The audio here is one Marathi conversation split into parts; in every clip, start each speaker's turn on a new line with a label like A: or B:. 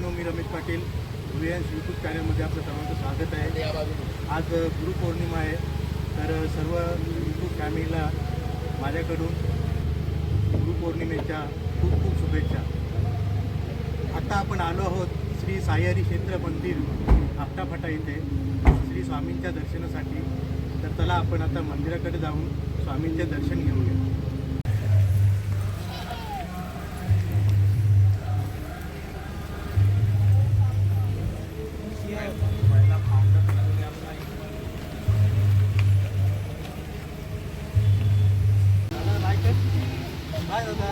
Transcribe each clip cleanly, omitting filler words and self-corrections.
A: मित्रांनो, मी रमेश पाटील व्हीएन्स यूट्यूब चॅनलमध्ये आपलं सर्वांचं स्वागत आहे। आज गुरुपौर्णिमा आहे, तर सर्व यूट्यूब फॅमिलीला माझ्याकडून गुरुपौर्णिमेच्या खूप खूप शुभेच्छा। आता आपण आलो आहोत श्री साईहरी क्षेत्र मंदिर आपटाफाटा इथे श्री स्वामींच्या दर्शनासाठी। तर चला आपण आता मंदिराकडे जाऊन स्वामींचे दर्शन घेऊया। बाय दादा।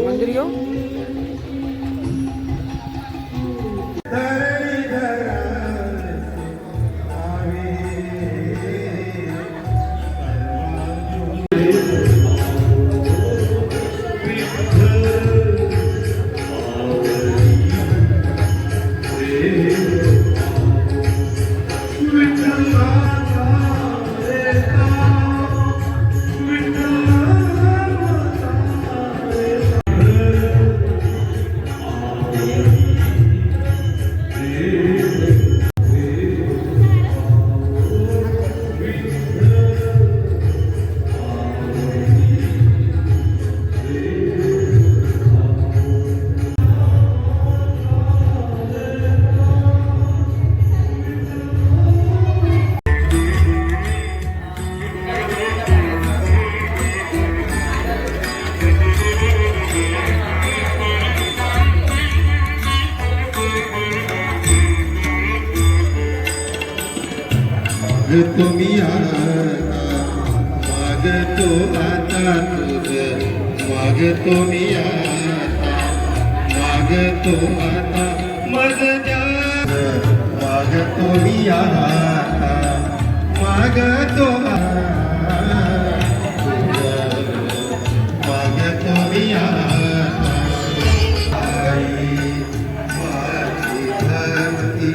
B: मंदिर घेऊ
C: तुम्ही मागतो आता तुझ मागतो मी आता मागतो आता मग मागतो मी आता मागतो मागतो मी आता आई माझी धरती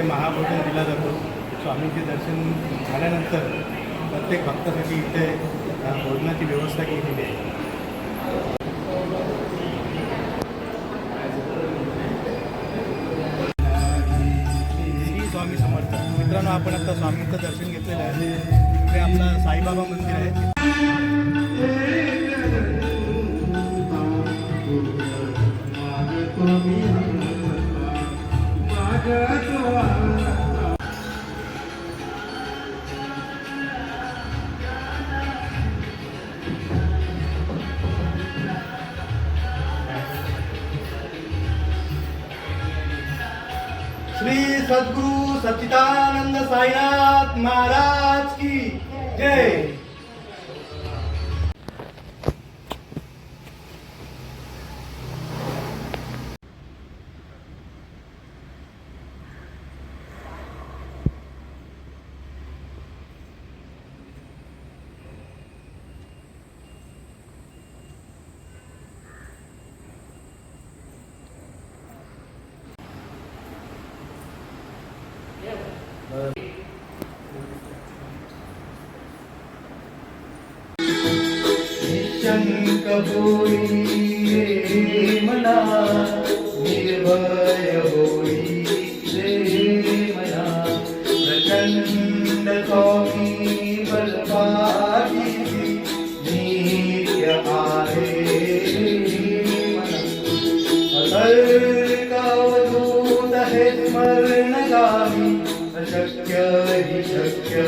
A: महाभोजन दिला जातो। स्वामींचे दर्शन झाल्यानंतर प्रत्येक भक्तासाठी इथे भोजनाची व्यवस्था केलेली आहे। श्री स्वामी समर्थ। मित्रांनो, आपण आता स्वामींचं दर्शन घेतलेलं आहे। इथे आपला साईबाबा मंदिर आहे। श्री सद्गुरु सच्चिदानंद साईनाथ महाराज की जय।
C: निशंक होई रे मना निर्भय होई रे मना प्रचंड स्वामी बलपाती नित्य आहे मना अतर्कावधूत हे स्मरणगामी अशक्य हि शक्य